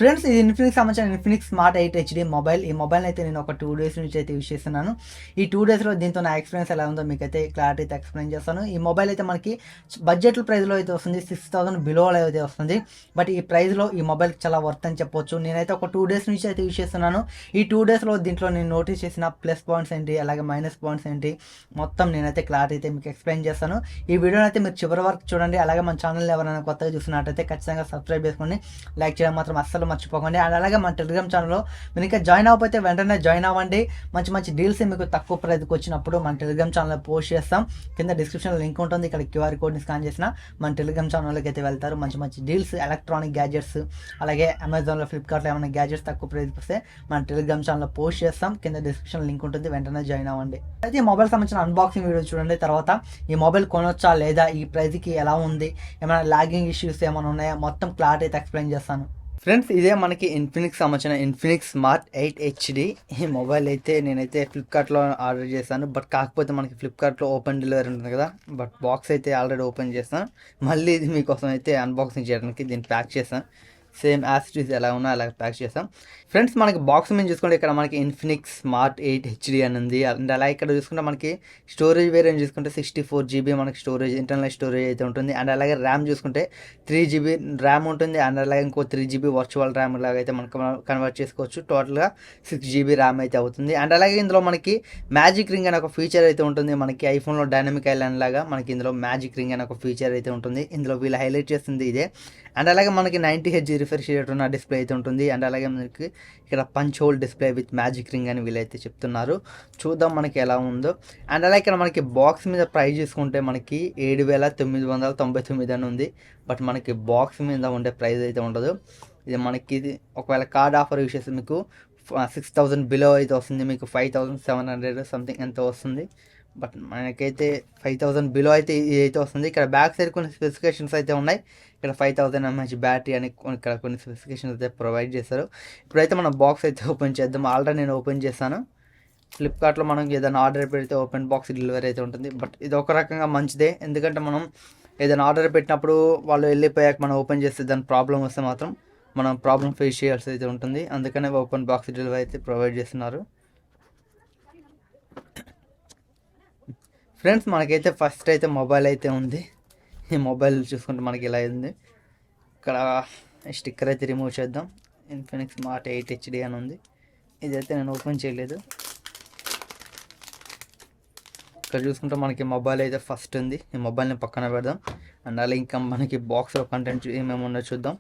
Friends ఇది Infinix సంబంధించిన Infinix smart 8 HD mobile. ఈ మొబైల్ అయితే నేను ఒక 2 డేస్ నుంచి అయితే యూజ్ చేస్తున్నాను. ఈ 2 డేస్లో దీంతో నా ఎక్స్పీరియన్స్ ఎలా ఉందో మీకైతే క్లారిటీ అయితే ఎక్స్ప్లెయిన్ చేస్తాను. ఈ మొబైల్ అయితే మనకి బడ్జెట్ ప్రైస్లో అయితే వస్తుంది, 6000 బిలోలో అయితే వస్తుంది. బట్ ఈ ప్రైస్లో ఈ మొబైల్ చాలా వర్త్ అని చెప్పొచ్చు. నేనైతే ఒక 2 డేస్ నుంచి అయితే యూజ్ చేస్తున్నాను. ఈ 2 డేస్లో దీంట్లో నేను నోటీస్ చేసిన ప్లస్ పాయింట్స్ ఏంటి, అలాగే మైనస్ పాయింట్స్ ఏంటి, మొత్తం నేనైతే క్లారిటీ అయితే మీకు ఎక్స్ప్లెయిన్ చేస్తాను. ఈ వీడియోని అయితే మీరు చివరి వరకు చూడండి. అలాగే మన ఛానల్ ఎవరైనా కొత్తగా చూస్తున్నట్టయితే ఖచ్చితంగా సబ్స్క్రైబ్ చేసుకోండి, లైక్ చేయడం మాత్రం అస్సలు మర్చిపోకండి. అండ్ అలాగే మన టెలిగ్రామ్ ఛానల్లో మీరు ఇంకా జాయిన్ అవ్వకపోతే వెంటనే జాయిన్ అవ్వండి. మంచి మంచి డీల్స్ మీకు తక్కువ ప్రైస్కి వచ్చినప్పుడు మన టెలిగ్రామ్ ఛానల్లో పోస్ట్ చేస్తాం. కింద డిస్క్రిప్షన్లో లింక్ ఉంటుంది. ఇక్కడ క్యూఆర్ కోడ్ని స్కాన్ చేసిన మన టెలిగ్రామ్ ఛానల్లోకి అయితే వెళ్తారు. మంచి మంచి డీల్స్, ఎలక్ట్రానిక్ గ్యాజెట్స్, అలాగే అమెజాన్లో, ఫ్లిప్కార్ట్లో ఏమైనా గ్యాజెట్స్ తక్కువ ప్రైస్కి వస్తే మన టెలిగ్రామ్ ఛానల్లో పోస్ట్ చేస్తాం. కింద డిస్క్రిప్షన్ లింక్ ఉంటుంది, వెంటనే జాయిన్ అవ్వండి. అయితే ఈ మొబైల్ సంబంధించిన అన్బాక్సింగ్ వీడియో చూడండి. తర్వాత ఈ మొబైల్ కొనొచ్చా లేదా, ఈ ప్రైస్కి ఎలా ఉంది, ఏమైనా లాగింగ్ ఇష్యూస్ ఏమైనా ఉన్నాయా, మొత్తం క్లారిటీ అయితే ఎక్స్ప్లెయిన్ చేస్తాను. ఫ్రెండ్స్ ఇదే మనకి ఇన్ఫినిక్స్ సంబంధించిన ఇన్ఫినిక్స్ స్మార్ట్ 8 హెచ్డి. ఈ మొబైల్ అయితే నేనైతే ఫ్లిప్కార్ట్లో ఆర్డర్ చేశాను. బట్ కాకపోతే మనకి ఫ్లిప్కార్ట్లో ఓపెన్ డెలివరీ ఉంటుంది కదా, బట్ బాక్స్ అయితే ఆల్రెడీ ఓపెన్ చేస్తాను. మళ్ళీ ఇది మీకోసం అయితే అన్బాక్సింగ్ చేయడానికి దీన్ని ప్యాక్ చేస్తాను. సేమ్ యాజ్ ఇట్ ఈస్ ఎలా ఉన్నా అలా ప్యాక్ చేస్తాం. ఫ్రెండ్స్ మనకి బాక్స్ మీద చూసుకుంటే ఇక్కడ మనకి ఇన్ఫినిక్స్ స్మార్ట్ 8 హెచ్డి అని ఉంది. అండ్ అలా ఇక్కడ చూసుకుంటే మనకి స్టోరేజ్ వేరియంట్ చూసుకుంటే 64 GB మనకి స్టోరేజ్, ఇంటర్నల్ స్టోరేజ్ అయితే ఉంటుంది. అండ్ అలాగే ర్యామ్ చూసుకుంటే 3 GB ర్యామ్ ఉంటుంది. అండ్ అలాగే ఇంకో 3 GB వర్చువల్ ర్యామ్ లాగా అయితే మనకు కన్వర్ట్ చేసుకోవచ్చు. టోటల్గా 6 GB ర్యామ్ అయితే అవుతుంది. అండ్ అలాగే ఇందులో మనకి మ్యాజిక్ రింగ్ అనే ఒక ఫీచర్ అయితే ఉంటుంది. మనకి ఐఫోన్లో డైనమిక్ ఐలాండ్ లాగా మనకి ఇందులో మ్యాజిక్ రింగ్ అనే ఒక ఫీచర్ అయితే ఉంటుంది. ఇందులో వీళ్ళు హైలైట్ చేస్తుంది ఇదే. అండ్ అలాగే మనకి 90 Hz రిఫ్రెష్ రేట్ ఉన్న డిస్ప్లే అయితే ఉంటుంది. అండ్ అలాగే మనకి ఇక్కడ punch whole display with magic ring అని వీళ్ళైతే చెప్తున్నారు. చూద్దాం మనకి ఎలా ఉందో. అండ్ అలాగే ఇక్కడ మనకి బాక్స్ మీద ప్రైస్ చూసుకుంటే మనకి 7999 అని ఉంది. బట్ మనకి బాక్స్ మీద ఉండే ప్రైస్ అయితే ఉండదు. ఇది మనకి ఒకవేళ కార్డ్ ఆఫర్ యూస్ చేస్తే మీకు 6000 బిలో అయితే వస్తుంది. మీకు 5700 సంథింగ్ ఎంత వస్తుంది. బట్ మనకైతే 5000 బిలో అయితే ఇది అయితే వస్తుంది. ఇక్కడ బ్యాక్ సైడ్ కొన్ని స్పెసిఫికేషన్స్ అయితే ఉన్నాయి. ఇక్కడ 5000 mAh బ్యాటరీ అని ఇక్కడ కొన్ని స్పెసిఫికేషన్స్ అయితే ప్రొవైడ్ చేస్తారు. ఇప్పుడైతే మనం బాక్స్ అయితే ఓపెన్ చేద్దాం. ఆల్రెడీ నేను ఓపెన్ చేస్తాను. ఫ్లిప్కార్ట్లో మనం ఏదైనా ఆర్డర్ పెడితే ఓపెన్ బాక్స్ డెలివరీ అయితే ఉంటుంది. బట్ ఇది ఒక రకంగా మంచిదే, ఎందుకంటే మనం ఏదైనా ఆర్డర్ పెట్టినప్పుడు వాళ్ళు వెళ్ళిపోయాక మనం ఓపెన్ చేస్తే దాని ప్రాబ్లం వస్తే మాత్రం మనం ప్రాబ్లం ఫేస్ చేయాల్సి అయితే ఉంటుంది. అందుకనే ఓపెన్ బాక్స్ డెలివరీ అయితే ప్రొవైడ్ చేస్తున్నారు. ఫ్రెండ్స్ మనకైతే ఫస్ట్ అయితే మొబైల్ అయితే ఉంది. ఈ మొబైల్ చూసుకుంటే మనకి ఇలా ఉంది. ఇక్కడ స్టిక్కర్ అయితే రిమూవ్ చేద్దాం. ఇన్ఫినిక్స్ స్మార్ట్ 8 హెచ్డి అని ఉంది. ఇదైతే నేను ఓపెన్ చేయలేదు. ఇక్కడ చూసుకుంటే మనకి మొబైల్ అయితే ఫస్ట్ ఉంది. ఈ మొబైల్ని పక్కన పెడదాం. అండ్ అలా ఇంకా మనకి బాక్స్లో కంటెంట్ ఏమేమి ఉన్నో చూద్దాం.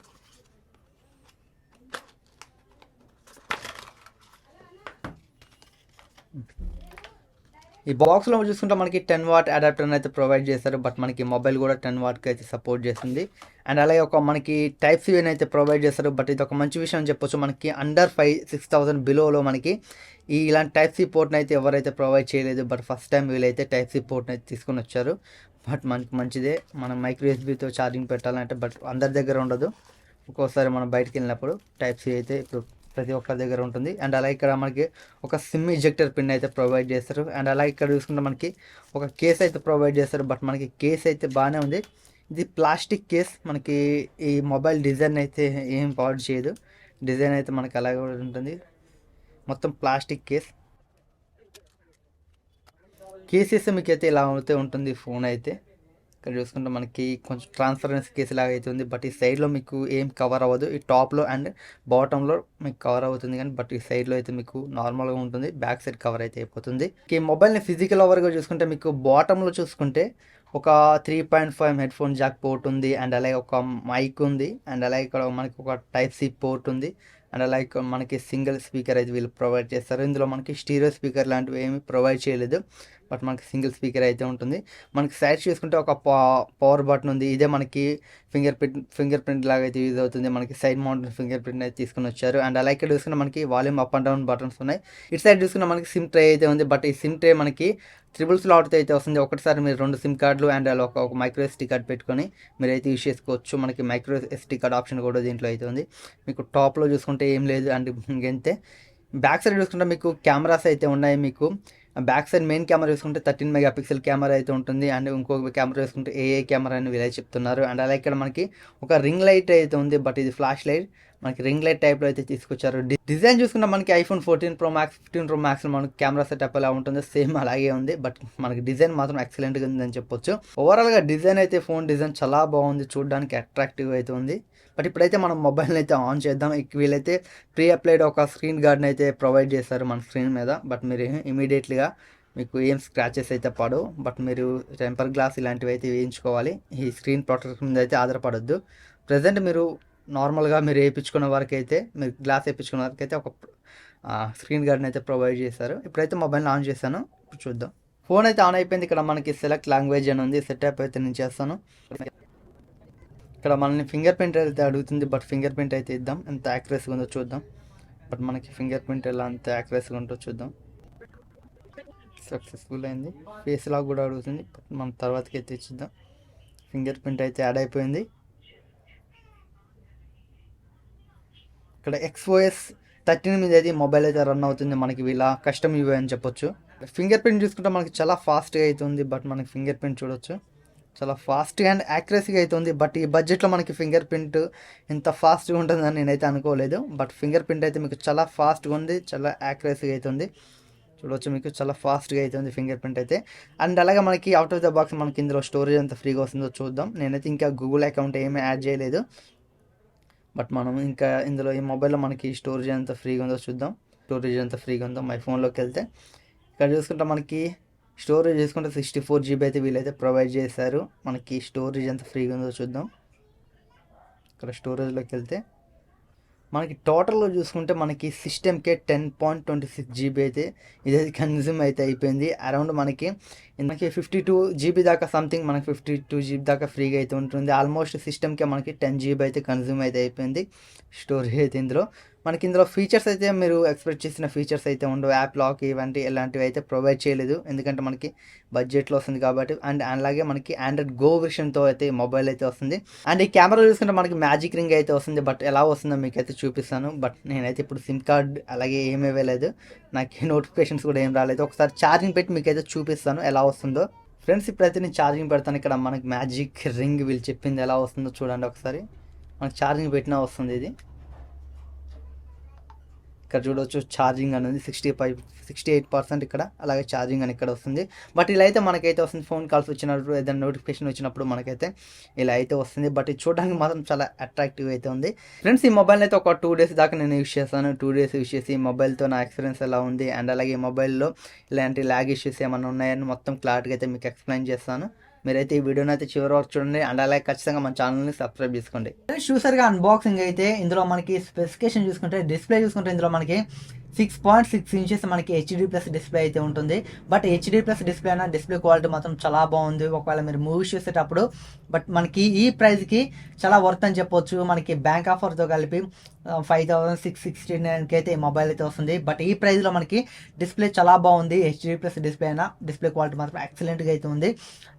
ఈ బాక్స్లో చూసుకుంటే మనకి 10 వాట్ అడాప్టర్ని అయితే ప్రొవైడ్ చేస్తారు. బట్ మనకి మొబైల్ కూడా 10 వాట్కి అయితే సపోర్ట్ చేస్తుంది. అండ్ అలాగే ఒక మనకి టైప్ సి అయితే ప్రొవైడ్ చేస్తారు. బట్ ఇది ఒక మంచి విషయం అని చెప్పొచ్చు. మనకి అండర్ 6000 బిలోలో మనకి ఇలాంటి టైప్ సి పోర్ట్ని అయితే ఎవరైతే ప్రొవైడ్ చేయలేదు. బట్ ఫస్ట్ టైం వీళ్ళైతే టైప్ సి పోర్ట్ని అయితే తీసుకొని వచ్చారు. బట్ మనకి మంచిదే. మనం మైక్రో యూఎస్బీతో ఛార్జింగ్ పెట్టాలంటే బట్ అందరి దగ్గర ఉండదు. ఒక్కోసారి మనం బయటికి వెళ్ళినప్పుడు టైప్ సి అయితే ఇప్పుడు ప్రతి ఒక్కరి దగ్గర ఉంటుంది. అండ్ అలాగే ఇక్కడ మనకి ఒక సిమ్ ఇజెక్టర్ పిన్ అయితే ప్రొవైడ్ చేస్తారు. అండ్ అలాగే ఇక్కడ చూసుకుంటే మనకి ఒక కేస్ అయితే ప్రొవైడ్ చేస్తారు. బట్ మనకి కేస్ అయితే బాగానే ఉంది. ఇది ప్లాస్టిక్ కేస్. మనకి ఈ మొబైల్ డిజైన్ అయితే ఏం పాడు చేయదు. డిజైన్ అయితే మనకి అలాగే ఉంటుంది. మొత్తం ప్లాస్టిక్ కేస్. కేస్ వేస్తే మీకు అయితే ఇలా అయితే ఉంటుంది ఫోన్ అయితే. ఇక్కడ చూసుకుంటే మనకి కొంచెం ట్రాన్స్పరెన్సీ కేసు లాగా అయితే ఉంది. బట్ ఈ సైడ్లో మీకు ఏం కవర్ అవ్వదు. ఈ టాప్లో అండ్ బాటంలో మీకు కవర్ అవుతుంది కానీ బట్ ఈ సైడ్లో అయితే మీకు నార్మల్గా ఉంటుంది. బ్యాక్ సైడ్ కవర్ అయితే అయిపోతుంది. ఈ మొబైల్ని ఫిజికల్ ఓవర్గా చూసుకుంటే మీకు బాటంలో చూసుకుంటే ఒక 3.5 హెడ్ ఫోన్ జాక్ పోర్ట్ ఉంది. అండ్ అలాగే ఒక మైక్ ఉంది. అండ్ అలాగే ఇక్కడ మనకి ఒక టైప్ సి పోర్ట్ ఉంది. అండ్ అలాగే మనకి సింగిల్ స్పీకర్ అయితే వీళ్ళు ప్రొవైడ్ చేస్తారు. ఇందులో మనకి స్టీరియో స్పీకర్ లాంటివి ఏమీ ప్రొవైడ్ చేయలేదు. బట్ మనకి సింగిల్ స్పీకర్ అయితే ఉంటుంది. మనకి సైడ్ చూసుకుంటే ఒక పవర్ బటన్ ఉంది. ఇదే మనకి ఫింగర్ ప్రింట్ లాగా అయితే యూజ్ అవుతుంది. మనకి సైడ్ మౌంటెన్ ఫింగర్ ప్రింట్ అయితే తీసుకుని వచ్చారు. అండ్ అలాగే ఇక్కడ చూసుకుంటే మనకి volume up and down buttons ఉన్నాయి. ఇటు సైడ్ చూసుకుంటే మనకి సిమ్ ట్రే అయితే ఉంది. బట్ ఈ సిమ్ ట్రే మనకి ట్రిపుల్ స్లాట్తో అయితే వస్తుంది. ఒకటిసారి మీరు 2 సిమ్ కార్డులు అండ్ అలా ఒక మైక్రో ఎస్టీ కార్డ్ పెట్టుకొని మీరైతే యూజ్ చేసుకోవచ్చు. మనకి మైక్రో ఎస్టీ కార్డ్ ఆప్షన్ కూడా దీంట్లో అయితే ఉంది. మీకు టాప్లో చూసుకుంటే ఏం లేదు. అండ్ ఇంకంతే. బ్యాక్ సైడ్ చూసుకుంటే మీకు కెమెరాస్ అయితే ఉన్నాయి. మీకు బ్యాక్ సైడ్ మెయిన్ కెమెరా చూసుకుంటే 13 మెగాపిక్సెల్ కెమెరా అయితే ఉంటుంది. అండ్ ఇంకొక కెమెరా చూసుకుంటే ఏఐ కెమెరా అని వీళ్ళే చెప్తున్నారు. అండ్ అలాగే ఇక్కడ మనకి ఒక రింగ్ లైట్ అయితే ఉంది. బట్ ఇది ఫ్లాష్ లైట్. మనకి రింగ్ లైట్ టైప్లో అయితే తీసుకొచ్చారు. డిజైన్ చూసుకుంటే మనకి ఐఫోన్ 14 Pro Max 15 Pro Maxలో మనకి కెమెరా సెటప్ ఎలా ఉంటుందో సేమ్ అలాగే ఉంది. బట్ మనకి డిజైన్ మాత్రం ఎక్సలెంట్గా ఉందని చెప్పొచ్చు. ఓవరాల్గా డిజైన్ అయితే ఫోన్ డిజైన్ చాలా బాగుంది, చూడడానికి అట్రాక్టివ్గా అయితే ఉంది. బట్ ఇప్పుడైతే మనం మొబైల్ని అయితే ఆన్ చేద్దాం. వీళ్ళైతే ప్రీ అప్లైడ్ ఒక స్క్రీన్ గార్డ్ని అయితే ప్రొవైడ్ చేస్తారు మన స్క్రీన్ మీద. బట్ మీరు ఇమీడియట్లీగా మీకు ఏం స్క్రాచెస్ అయితే పడవు. బట్ మీరు టెంపర్ గ్లాస్ ఇలాంటివి అయితే వేయించుకోవాలి. ఈ స్క్రీన్ ప్రొటెక్టర్ మీద అయితే ఆధారపడద్దు. ప్రజెంట్ మీరు నార్మల్గా మీరు వేయించుకున్న వరకు అయితే, మీరు గ్లాస్ వేయించుకున్న వరకు అయితే ఒక స్క్రీన్ గార్డ్ని అయితే ప్రొవైడ్ చేశారు. ఇప్పుడైతే మొబైల్ని ఆన్ చేశాను. ఇప్పుడు చూద్దాం. ఫోన్ అయితే ఆన్ అయిపోయింది. ఇక్కడ మనకి సెలెక్ట్ లాంగ్వేజ్ అని ఉంది. సెటప్ అయితే నేను చేస్తాను. ఇక్కడ మనల్ని ఫింగర్ ప్రింట్ అయితే అడుగుతుంది. బట్ ఫింగర్ ప్రింట్ అయితే ఇద్దాం. ఎంత యాక్యురసీగా ఉందో చూద్దాం. బట్ మనకి ఫింగర్ ప్రింట్ ఎలా అంత యాక్యురసీగా ఉంటుందో చూద్దాం. సక్సెస్ఫుల్ అయింది. ఫేస్ లాక్ కూడా అడుగుతుంది. బట్ మనం తర్వాతకి అయితే ఇచ్చిద్దాం. ఫింగర్ ప్రింట్ అయితే యాడ్ అయిపోయింది. ఇక్కడ XOS 13 మీద అయితే మొబైల్ అయితే రన్ అవుతుంది. మనకి వీళ్ళ కస్టమ్ యూఐ అని చెప్పొచ్చు. ఫింగర్ ప్రింట్ చూసుకుంటే మనకి చాలా ఫాస్ట్గా అవుతుంది. బట్ మనకి ఫింగర్ ప్రింట్ చూడొచ్చు, చాలా ఫాస్ట్గా అండ్ యాక్యురసీగా అవుతుంది. బట్ ఈ బడ్జెట్లో మనకి ఫింగర్ ప్రింట్ ఇంత ఫాస్ట్గా ఉంటుందని నేనైతే అనుకోలేదు. బట్ ఫింగర్ ప్రింట్ అయితే మీకు చాలా ఫాస్ట్గా ఉంది, చాలా యాక్యురసీగా అవుతుంది. చూడవచ్చు, మీకు చాలా ఫాస్ట్గా అవుతుంది ఫింగర్ ప్రింట్ అయితే. అండ్ అలాగే మనకి అవుట్ ఆఫ్ ద బాక్స్ మనకి ఇందులో స్టోరేజ్ ఎంత ఫ్రీగా వస్తుందో చూద్దాం. నేనైతే ఇంకా గూగుల్ అకౌంట్ ఏమీ యాడ్ చేయలేదు. బట్ మనం ఇంకా ఇందులో ఈ మొబైల్లో మనకి స్టోరేజ్ ఎంత ఫ్రీగా ఉందో చూద్దాం. స్టోరేజ్ ఎంత ఫ్రీగా ఉందో మై ఫోన్లోకి వెళ్తే ఇక్కడ చూసుకుంటే మనకి స్టోరేజ్ చూసుకుంటే 64 GB అయితే వీళ్ళైతే ప్రొవైడ్ చేశారు. మనకి స్టోరేజ్ ఎంత ఫ్రీగా ఉందో చూద్దాం. ఇక్కడ స్టోరేజ్లోకి వెళ్తే మనకి టోటల్లో చూసుకుంటే మనకి సిస్టమ్కే 10.26 GB అయితే ఇదైతే కన్జ్యూమ్ అయితే అయిపోయింది. అరౌండ్ మనకి 52 GB దాకా సంథింగ్, మనకి 52 GB దాకా ఫ్రీగా అయితే ఉంటుంది. ఆల్మోస్ట్ సిస్టమ్కే మనకి 10 GB అయితే కన్జ్యూమ్ అయితే అయిపోయింది స్టోరేజ్ అయితే. ఇందులో ఫీచర్స్ అయితే మీరు ఎక్స్పెక్ట్ చేసిన ఫీచర్స్ అయితే ఉండవు. యాప్ లాక్ ఇలాంటివి అయితే ప్రొవైడ్ చేయలేదు, ఎందుకంటే మనకి బడ్జెట్లో వస్తుంది కాబట్టి. అండ్ అలాగే మనకి ఆండ్రాయిడ్ గో వెర్షన్తో అయితే మొబైల్ అయితే వస్తుంది. అండ్ ఈ కెమెరా చూసుకుంటే మనకి మ్యాజిక్ రింగ్ అయితే వస్తుంది. బట్ ఎలా వస్తుందో మీకు అయితే చూపిస్తాను. బట్ నేనైతే ఇప్పుడు సిమ్ కార్డ్ అలాగే ఏమీ ఇవ్వలేదు, నాకు నోటిఫికేషన్స్ కూడా ఏం రాలేదు. ఒకసారి ఛార్జింగ్ పెట్టి మీకు అయితే చూపిస్తాను ఎలా వస్తుందో. ఫ్రెండ్స్, ఇప్పుడైతే నేను ఛార్జింగ్ పెడతాను. ఇక్కడ మనకి మ్యాజిక్ రింగ్ వీళ్ళు చెప్పింది ఎలా వస్తుందో చూడండి ఒకసారి. మనకి ఛార్జింగ్ పెట్టినా వస్తుంది ఇది. ఇక్కడ చూడవచ్చు ఛార్జింగ్ అనేది 68% ఇక్కడ, అలాగే ఛార్జింగ్ అని ఇక్కడ వస్తుంది. బట్ ఇలా అయితే మనకైతే వస్తుంది. ఫోన్ కాల్స్ వచ్చినప్పుడు, ఏదైనా నోటిఫికేషన్ వచ్చినప్పుడు మనకైతే ఇలా అయితే వస్తుంది. బట్ ఇది చూడడానికి మాత్రం చాలా అట్రాక్టివ్ అయితే ఉంది. ఫ్రెండ్స్, ఈ మొబైల్ అయితే ఒక 2 days దాకా నేను యూస్ చేస్తాను. 2 days యూస్ చేసి ఈ మొబైల్తో నా ఎక్స్పీరియన్స్ ఎలా ఉంది, అండ్ అలాగే ఈ మొబైల్లో ఇలాంటి ల్యాగ్ ఇష్యూస్ ఏమైనా ఉన్నాయని మొత్తం క్లారిటీగా అయితే మీకు ఎక్స్ప్లెయిన్ చేస్తాను. మీరైతే ఈ వీడియోని అయితే చివరి వరకు చూడండి. అండ్ అలాగే ఖచ్చితంగా మన ఛానల్ని సబ్స్క్రైబ్ చేసుకోండి. చూసారుగా అన్బాక్సింగ్ అయితే. ఇందులో మనకి స్పెసిఫికేషన్ చూసుకుంటే, డిస్ప్లే చూసుకుంటే ఇందులో మనకి 6.6 inches మనకి HD+ డిస్ప్లే అయితే ఉంటుంది. బట్ HD+ డిస్ప్లే అయినా డిస్ప్లే క్వాలిటీ మాత్రం చాలా బాగుంది. ఒకవేళ మీరు మూవీస్ చూసేటప్పుడు బట్ మనకి ఈ ప్రైస్కి చాలా వర్త్ అని చెప్పొచ్చు. మనకి బ్యాంక్ ఆఫర్తో కలిపి 5669కి అయితే ఈ మొబైల్ అయితే వస్తుంది. బట్ ఈ ప్రైస్లో మనకి డిస్ప్లే చాలా బాగుంది. HD+ డిస్ప్లే అయినా డిస్ప్లే క్వాలిటీ మాత్రం ఎక్సలెంట్గా అయితే ఉంది.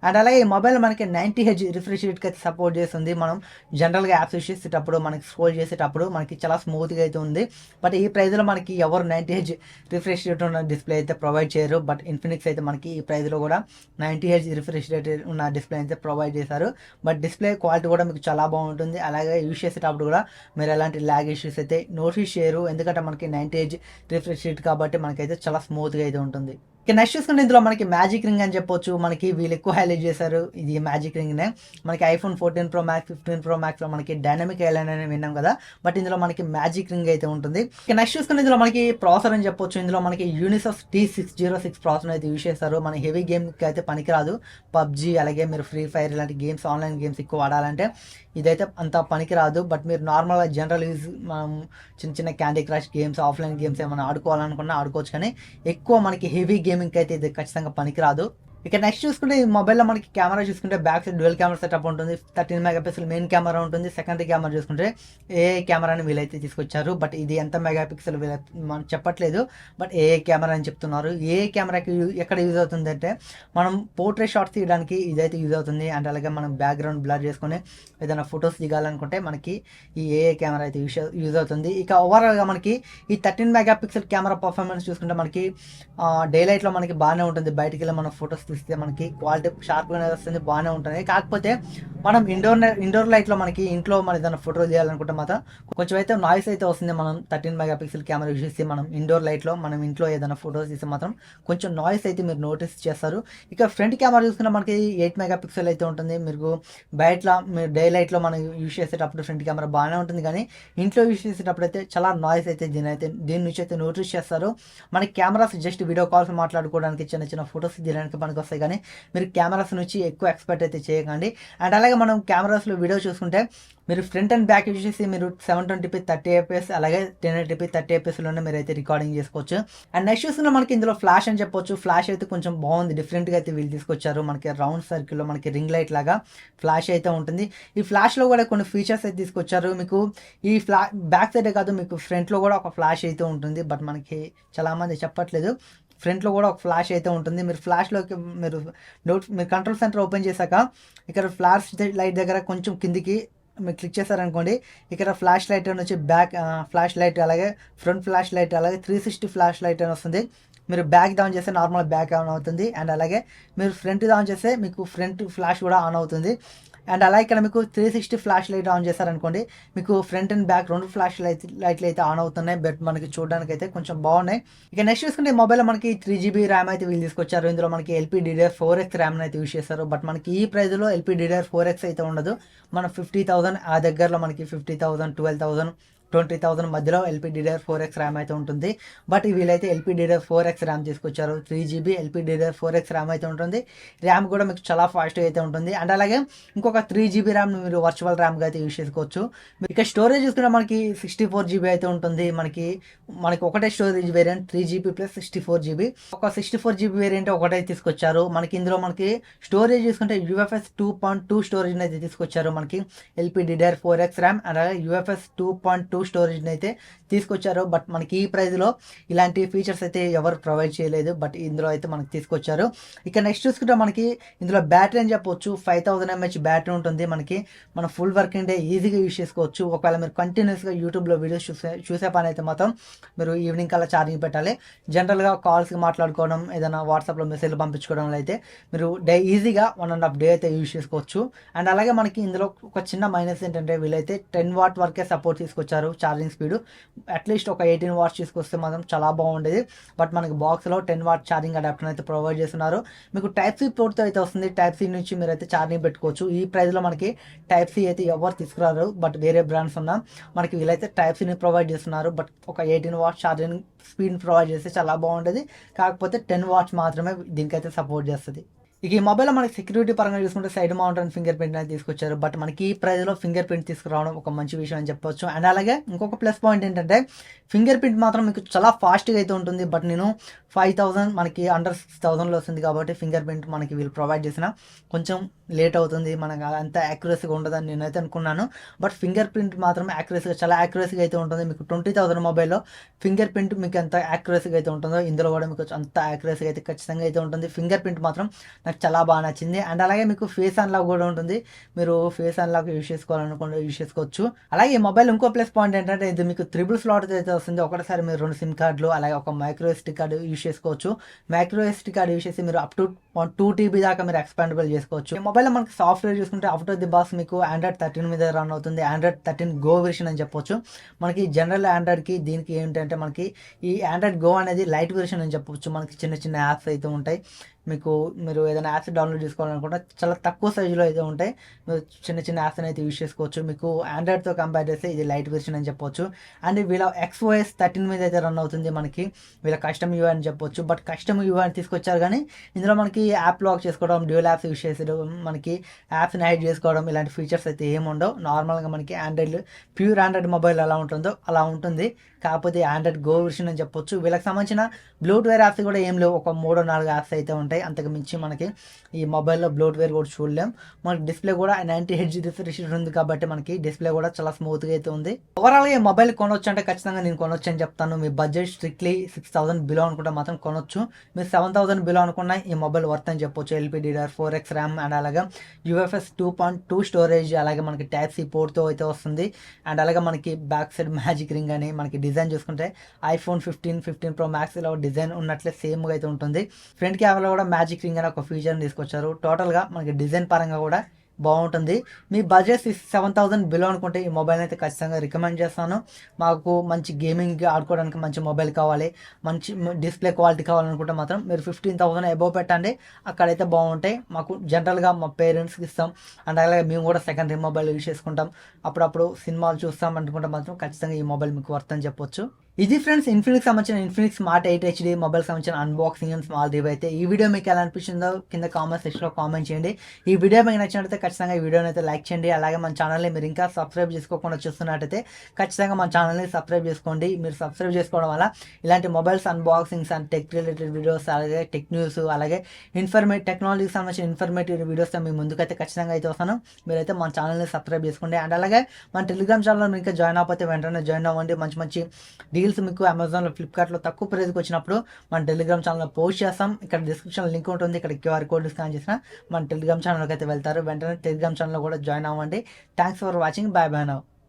అండ్ అలాగే ఈ మొబైల్ మనకి 90Hz రిఫ్రెష్ రేట్కి అయితే సపోర్ట్ చేస్తుంది. మనం జనరల్గా యాప్స్ యూస్ చేసేటప్పుడు, మనకి స్క్రోల్ చేసేటప్పుడు మనకి చాలా స్మూత్గా అయితే ఉంది. బట్ ఈ ప్రైస్లో మనకి ఎవరు 90Hz రిఫ్రెష్ రేట్ ఉన్న డిస్ప్లే అయితే ప్రొవైడ్ చేయరు. బట్ ఇన్ఫినిక్స్ అయితే మనకి ఈ ప్రైస్లో కూడా 90Hz రిఫ్రెష్ రేట్ ఉన్న డిస్ప్లే అయితే ప్రొవైడ్ చేశారు. బట్ డిస్ప్లే క్వాలిటీ కూడా మీకు చాలా బాగుంటుంది. అలాగే యూస్ చేసేటప్పుడు కూడా మీరు ఎలాంటి ల్యాగ్ ఇష్యూస్ అయితే నోటీస్ చేయరు, ఎందుకంటే మనకి 90Hz రిఫ్రెష్ రేట్ కాబట్టి మనకైతే చాలా స్మూత్గా అయితే ఉంటుంది. ఇక నెక్స్ట్ చూసుకుంటే ఇందులో మనకి మ్యాజిక్ రింగ్ అని చెప్పొచ్చు. మనకి వీళ్ళు ఎక్కువ హైలైట్ చేశారు ఇది మ్యాజిక్ రింగ్నే. మనకి iPhone 14 Pro Max 15 Pro Maxలో మనకి డైనమిక్ ఐలాండ్ అని విన్నాం కదా, బట్ ఇందులో మనకి మ్యాజిక్ రింగ్ అయితే ఉంటుంది. ఇక నెక్స్ట్ చూసుకుంటే ఇందులో మనకి ప్రాసెసర్ అని చెప్పొచ్చు. ఇందులో మనకి యూనిసోస్ T606 ప్రాసెసర్ అయితే యూస్ చేస్తారు. మన హెవీ గేమ్కి అయితే పనికిరాదు. పబ్జీ అలాగే మీరు ఫ్రీ ఫైర్ ఇలాంటి గేమ్స్, ఆన్లైన్ గేమ్స్ ఎక్కువ ఆడాలంటే ఇదైతే అంత పనికిరాదు. బట్ మీరు నార్మల్గా జనరల్ యూజ్, మనం చిన్న candy crush games, offline games ఏమైనా ఆడుకోవాలనుకున్నా ఆడుకోవచ్చు, కానీ ఎక్కువ మనకి హెవీ గేమింగ్కి అయితే ఇది ఖచ్చితంగా పనికిరాదు. ఇక నెక్స్ట్ చూసుకుంటే ఈ మొబైల్లో మనకి కెమెరా చూసుకుంటే back side dual camera setup ఉంటుంది. 13 MP మెయిన్ కెమెరా ఉంటుంది. సెకండరీ కెమెరా చూసుకుంటే ఏ కెమెరాని వీలైతే తీసుకొచ్చారు. బట్ ఇది ఎంత మెగాపిక్సెల్ మనం చెప్పట్లేదు, బట్ ఏ కెమెరా అని చెప్తున్నారు. ఏ కెమెరాకి ఎక్కడ యూజ్ అవుతుంది అంటే, మనం పోర్ట్రేట్ షాట్స్ తీయడానికి ఇదైతే యూజ్ అవుతుంది. అండ్ అలాగే మనం బ్యాక్గ్రౌండ్ బ్లర్ చేసుకుని ఏదైనా ఫొటోస్ దిగాలనుకుంటే మనకి ఈ ఏ కెమెరా అయితే యూజ్ అవుతుంది. ఇక ఓవరాల్గా మనకి ఈ 13 MP కెమెరా పర్ఫార్మెన్స్ చూసుకుంటే మనకి డే లైట్లో మనకి బాగానే ఉంటుంది. బయటికి వెళ్ళి మనం ఫొటోస్ తీస్తే మనకి క్వాలిటీ షార్ప్గానే వస్తుంది, బాగానే ఉంటుంది. కాకపోతే మనం ఇండోర్ లైట్లో మనకి ఇంట్లో మన ఏదైనా ఫోటో తీయాలనుకుంటే మాత్రం కొంచెం అయితే నాయిస్ అయితే వస్తుంది. మనం 13 మెగాపిక్సెల్ కెమెరా యూస్ చేసి మనం ఇండోర్ లైట్లో మనం ఇంట్లో ఏదైనా ఫోటోస్ తీస్తే మాత్రం కొంచెం నాయిస్ అయితే మీరు నోటీస్ చేస్తారు. ఇక ఫ్రంట్ కెమెరా చూసుకుంటే మనకి 8 మెగాపిక్సెల్ అయితే ఉంటుంది. మీరు బయటలో మీరు డే లైట్లో మనం యూస్ చేసేటప్పుడు ఫ్రంట్ కెమెరా బాగానే ఉంటుంది, కానీ ఇంట్లో యూస్ చేసేటప్పుడు అయితే చాలా నాయిస్ అయితే దీని నుంచి అయితే నోటీస్ చేస్తారు. మనకి కెమెరాస్ జస్ట్ వీడియో కాల్స్ మాట్లాడుకోవడానికి, చిన్న చిన్న ఫొటోస్ తీయడానికి పనికి వస్తాయి, కానీ మీరు కెమెరాస్ నుంచి ఎక్కువ ఎక్స్పెక్ట్ అయితే చేయకండి. అండ్ అలాగే మనం కెమెరాస్లో వీడియో చూసుకుంటే మీరు ఫ్రంట్ అండ్ బ్యాక్ యూజ్ చేసి మీరు 720p 30fps అలాగే 1080p 30fpsలోనే మీరు అయితే రికార్డింగ్ చేసుకోవచ్చు. అండ్ నెక్స్ట్ చూసుకుంటే మనకి ఇందులో ఫ్లాష్ అని చెప్పొచ్చు. ఫ్లాష్ అయితే కొంచెం బాగుంది, డిఫరెంట్గా అయితే వీళ్ళు తీసుకొచ్చారు. మనకి రౌండ్ సర్కిల్లో మనకి రింగ్ లైట్ లాగా ఫ్లాష్ అయితే ఉంటుంది. ఈ ఫ్లాష్లో కూడా కొన్ని ఫీచర్స్ అయితే తీసుకొచ్చారు. మీకు ఈ బ్యాక్ సైడే కాదు, మీకు ఫ్రంట్లో కూడా ఒక ఫ్లాష్ అయితే ఉంటుంది. బట్ మనకి చాలామంది చెప్పట్లేదు, ఫ్రంట్లో కూడా ఒక ఫ్లాష్ అయితే ఉంటుంది. మీరు ఫ్లాష్లోకి మీరు కంట్రోల్ సెంటర్ ఓపెన్ చేశాక ఇక్కడ ఫ్లాష్ లైట్ దగ్గర కొంచెం కిందికి మీరు క్లిక్ చేశారనుకోండి, ఇక్కడ ఫ్లాష్ లైట్ అని వచ్చి బ్యాక్ ఫ్లాష్ లైట్, అలాగే ఫ్రంట్ ఫ్లాష్ లైట్, అలాగే 360 ఫ్లాష్ లైట్ అని వస్తుంది. మీరు బ్యాక్ డౌన్ చేస్తే నార్మల్ బ్యాక్ ఆన్ అవుతుంది. అండ్ అలాగే మీరు ఫ్రంట్ డౌన్ చేస్తే మీకు ఫ్రంట్ ఫ్లాష్ కూడా ఆన్ అవుతుంది. అండ్ అలాగే ఇక్కడ మీకు 360 ఫ్లాష్ లైట్ ఆన్ చేశారనుకోండి, మీకు ఫ్రంట్ అండ్ బ్యాక్ రెండు ఫ్లాష్ లైట్లు అయితే ఆన్ అవుతున్నాయి. బట్ మనకి చూడడానికి అయితే కొంచెం బాగున్నాయి. ఇక నెక్స్ట్ చూసుకుంటే మొబైల్లో మనకి 3GB ర్యామ్ అయితే వీళ్ళు తీసుకొచ్చారు. ఇందులో మనకి LPDDR4X ర్యామ్ అయితే యూస్ చేస్తారు. బట్ మనకి ఈ ప్రైస్లో LPDDR4X అయితే ఉండదు. మన 50,000 ఆ దగ్గరలో మనకి 50,000, 12,000, 20,000 మధ్యలో LPDDR4X ర్యామ్ అయితే ఉంటుంది. బట్ వీళ్ళైతే LPDDR4X ర్యామ్ తీసుకొచ్చారు. 3GB LPDDR4X ర్యామ్ అయితే ఉంటుంది. ర్యామ్ కూడా మీకు చాలా ఫాస్ట్గా అయితే ఉంటుంది. అండ్ అలాగే ఇంకొక 3GB ర్యామ్ మీరు వర్చువల్ ర్యామ్గా అయితే యూస్ చేసుకోవచ్చు. ఇక స్టోరేజ్ చూసుకుంటే మనకి 64GB అయితే ఉంటుంది. మనకి ఒకటే స్టోరేజ్ వేరియంట్ 3GB + 64GB. ఒక 64GB వేరియంట్ ఒకటే తీసుకొచ్చారు. మనకి ఇందులో మనకి స్టోరేజ్ చూసుకుంటే UFS 2.2 స్టోరేజ్ అయితే తీసుకొచ్చారు. మనకి LPDDR4X ర్యామ్ అలాగే UFS 2.2 స్టోరేజ్ అయితే తీసుకొచ్చారు. బట్ మనకి ఈ ప్రైస్లో ఇలాంటి ఫీచర్స్ అయితే ఎవరు ప్రొవైడ్ చేయలేదు. బట్ ఇందులో అయితే మనకి తీసుకొచ్చారు. ఇక నెక్స్ట్ చూసుకుంటే మనకి ఇందులో బ్యాటరీ అని చెప్పొచ్చు. 5000 mAh బ్యాటరీ ఉంటుంది. మన ఫుల్ వర్కింగ్ డే ఈజీగా యూస్ చేసుకోవచ్చు. ఒకవేళ మీరు కంటిన్యూస్గా యూట్యూబ్లో వీడియోస్ చూసే పని అయితే మాత్రం మీరు ఈవినింగ్ కల్లా ఛార్జింగ్ పెట్టాలి. జనరల్గా కాల్స్కి మాట్లాడుకోవడం, ఏదైనా వాట్సాప్లో మెసేజ్లు పంపించుకోవడం అయితే మీరు ఈజీగా 1.5 డే అయితే యూస్ చేసుకోవచ్చు. అండ్ అలాగే మనకి ఇందులో ఒక చిన్న మైనస్ ఏంటంటే వీళ్ళైతే 10 వాట్ వరకే సపోర్ట్ తీసుకొచ్చారు. ఛార్జింగ్ స్పీడ్ అట్లీస్ట్ ఒక 18 వాట్స్ తీసుకొస్తే మాత్రం చాలా బాగుండేది. బట్ మనకి బాక్స్లో 10 వాట్ ఛార్జింగ్ అడాప్టర్ అయితే ప్రొవైడ్ చేస్తున్నారు. మీకు Type-C పోర్ట్తో అయితే వస్తుంది. Type-C నుంచి మీరు అయితే ఛార్జింగ్ పెట్టుకోవచ్చు. ఈ ప్రైస్లో మనకి Type-C అయితే ఎవరు తీసుకురారు. బట్ వేరే బ్రాండ్స్ ఉన్నా మనకి వీళ్ళైతే Type-Cని ప్రొవైడ్ చేస్తున్నారు. బట్ ఒక 18 వాట్స్ ఛార్జింగ్ స్పీడ్ ప్రొవైడ్ చేస్తే చాలా బాగుంటుంది. కాకపోతే 10 వాట్స్ మాత్రమే దీనికైతే సపోర్ట్ చేస్తుంది. ఇక ఈ మొబైల్లో మనకి సెక్యూరిటీ పరంగా చూసుకుంటే side mount and finger print అనేది తీసుకొచ్చారు. బట్ మనకి ఈ ప్రైస్లో ఫింగర్ ప్రింట్ తీసుకురావడం ఒక మంచి విషయం అని చెప్పొచ్చు. అండ్ అలాగే ఇంకొక ప్లస్ పాయింట్ ఏంటంటే ఫింగర్ ప్రింట్ మాత్రం మీకు చాలా ఫాస్ట్గా అయితే ఉంటుంది. బట్ నేను 5,000 మనకి అండర్ 6,000లో వస్తుంది కాబట్టి ఫింగర్ ప్రింట్ మనకి వీళ్ళు ప్రొవైడ్ చేసిన కొంచెం లేట్ అవుతుంది. మనకు అంత యాక్యురసీగా ఉండదని నేనైతే అనుకున్నాను. బట్ ఫింగర్ ప్రింట్ మాత్రం చాలా యాక్యురసీగా అయితే ఉంటుంది. మీకు 20,000 మొబైల్లో ఫింగర్ ప్రింట్ మీకు ఎంత యాక్యురసీగా అయితే ఉంటుందో ఇందులో కూడా మీకు అంత యాక్యురసీగా అయితే ఖచ్చితంగా అయితే ఉంటుంది. ఫింగర్ ప్రింట్ మాత్రం నాకు చాలా బాగా నచ్చింది. అండ్ అలాగే మీకు ఫేస్ అన్లాక్ కూడా ఉంటుంది. మీరు ఫేస్ అన్లాక్ యూస్ చేసుకోవాలనుకుంటే యూస్ చేసుకోవచ్చు. అలాగే ఈ మొబైల్ ఇంకో ప్లస్ పాయింట్ ఏంటంటే ఇది మీకు 3 స్లాట్ అయితే వస్తుంది. ఒకటేసారి మీరు 2 సిమ్ కార్డులు అలాగే ఒక మైక్రో SD కార్డు యూస్ చేసుకోవచ్చు. మైక్రో SD కార్డు యూస్ చేసి మీరు అప్ టు 2 TB దాకా మీరు ఎక్స్పాండబుల్ చేసుకోవచ్చు. ఈ మొబైల్లో మనకి సాఫ్ట్వేర్ చూసుకుంటే అవుట్ ఆఫ్ ది బాక్స్ మీకు Android 13 మీద రన్ అవుతుంది. Android 13 Go వెర్షన్ అని చెప్పొచ్చు. మనకి జనరల్ ఆండ్రాయిడ్కి దీనికి ఏంటంటే మనకి ఈ Android Go అనేది లైట్ వెర్షన్ అని చెప్పొచ్చు. మనకి చిన్న చిన్న యాప్స్ అయితే ఉంటాయి. మీరు ఏదైనా యాప్స్ డౌన్లోడ్ చేసుకోవాలనుకుంటే చాలా తక్కువ సైజులో అయితే ఉంటాయి. మీరు చిన్న చిన్న యాప్స్ అయితే యూస్ చేసుకోవచ్చు. మీకు ఆండ్రాయిడ్తో కంపేర్ చేస్తే ఇది లైట్ వెర్షన్ అని చెప్పొచ్చు. అండ్ వీళ్ళ XOS 13 మీద అయితే రన్ అవుతుంది. మనకి వీళ్ళ కస్టమ్ UI అని చెప్పొచ్చు. బట్ కస్టమ్ UI అని తీసుకొచ్చారు, కానీ ఇందులో మనకి యాప్ లాక్ చేసుకోవడం, డ్యూయల్ యాప్స్ యూస్ చేసేది, మనకి యాప్స్ని హైడ్ చేసుకోవడం ఇలాంటి ఫీచర్స్ అయితే ఏమి ఉండవు. నార్మల్గా మనకి ప్యూర్ ఆండ్రాయిడ్ మొబైల్ ఎలా ఉంటుందో అలా ఉంటుంది. కాకపోతే Android Go వెర్షన్ అని చెప్పొచ్చు. వీళ్ళకి సంబంధించిన బ్లోట్వేర్ యాప్స్ కూడా ఏం లేవు. ఒక 3-4 యాప్స్ అయితే ఉంటాయి. అంతకు మించి మనకి ఈ మొబైల్లో బ్లోట్వేర్ కూడా చూడలేం. మనకి డిస్ప్లే కూడా 90 Hz రిఫ్రెష్ ఉంది కాబట్టి మనకి డిస్ప్లే కూడా చాలా స్మూత్గా అయితే ఉంది. ఓవరాల్గా ఈ మొబైల్ కొనొచ్చు అంటే ఖచ్చితంగా నేను కొనొచ్చు అని చెప్తాను. మీ బడ్జెట్ స్ట్రిక్ట్లీ 6,000 బిలో అనుకుంటే మాత్రం కొనొచ్చు. మీరు 7,000 బిలో అనుకున్నా ఈ మొబైల్ వర్త్ అని చెప్పొచ్చు. LPDDR4X ర్యామ్ అండ్ అలాగే UFS 2.2 స్టోరేజ్, అలాగే మనకి Type-C పోర్ట్తో అయితే వస్తుంది. అండ్ అలాగే మనకి బ్యాక్ సైడ్ మ్యాజిక్ రింగ్ అని మనకి డిజైన్ చూసుకుంటే iPhone 15 Pro Max లో డిజైన్ ఉన్నట్లే సేమ్గా అయితే ఉంటుంది. ఫ్రంట్ కెమెరా కూడా కూడా మ్యాజిక్ రింగ్ అనే ఒక ఫీచర్ని తీసుకొచ్చారు. టోటల్గా మనకి డిజైన్ పరంగా కూడా బాగుంటుంది. మీ బడ్జెట్ 7,000 బిలో అనుకుంటే ఈ మొబైల్ అయితే ఖచ్చితంగా రికమెండ్ చేస్తాను. మాకు మంచి గేమింగ్ ఆడుకోవడానికి మంచి మొబైల్ కావాలి, మంచి డిస్ప్లే క్వాలిటీ కావాలనుకుంటే మాత్రం మీరు 15,000 అబోవ్ పెట్టండి, అక్కడైతే బాగుంటాయి. మాకు జనరల్గా మా పేరెంట్స్కి ఇస్తాం అండ్ అలాగే మేము కూడా సెకండరీ మొబైల్ యూజ్ చేసుకుంటాం, అప్పుడప్పుడు సినిమాలు చూస్తాం అనుకుంటే మాత్రం ఖచ్చితంగా ఈ మొబైల్ మీకు వర్త్ అని చెప్పొచ్చు. ఇది ఫ్రెండ్స్ ఇన్ఫినిక్స్ సంబంధించిన ఇన్ఫినిక్స్ స్మార్ట్ 8 HD మొబైల్ సంబంధించిన అన్బాక్సింగ్ అండ్ స్మాల్ రివ్యూ అయితే. ఈ వీడియో మీకు ఎలా అనిపించిందో కింద కామెంట్ సెక్షన్లో కామెంట్ చేయండి. ఈ వీడియో మీకు నచ్చినట్లయితే ఖచ్చితంగా ఈ వీడియోని అయితే లైక్ చేయండి. అలాగే మన ఛానల్ని మీరు ఇంకా సబ్స్క్రైబ్ చేసుకోకుండా చూస్తున్నట్టయితే ఖచ్చితంగా మన ఛానల్ని సబ్స్క్రైబ్ చేసుకోండి. మీరు సబ్స్క్రైబ్ చేసుకోవడం వల్ల ఇలాంటి mobiles unboxings and tech related videos, అలాగే టెక్ న్యూస్, అలాగే టెక్నాలజీకి సంబంధించిన ఇన్ఫర్మేటివ్ వీడియోస్ మీ ముందుకైతే ఖచ్చితంగా అయితే వస్తాను. మీరైతే మన ఛానల్ని సబ్స్క్రైబ్ చేసుకోండి. అండ్ అలాగే మన టెలిగ్రామ్ ఛానల్లో మీరు ఇంకా జాయిన్ అవ్వకపోతే వెంటనే జాయిన్ అవ్వండి. మంచి మంచి డీల్స్ మీకు అమెజాన్లో, ఫ్లిప్కార్ట్లో తక్కువ ప్రైస్కి వచ్చినప్పుడు మన టెలిగ్రామ్ ఛానల్లో పోస్ట్ చేస్తాం. ఇక్కడ డిస్క్రిప్షన్లో లింక్ ఉంటుంది, ఇక్కడ QR కోడ్ స్కాన్ చేసిన మన టెలిగ్రామ్ ఛానల్కి అయితే వెళ్తారు. వెంటనే టెలిగ్రామ్ ఛానల్లో కూడా జాయిన్ అవ్వండి. Thanks for watching. By by now.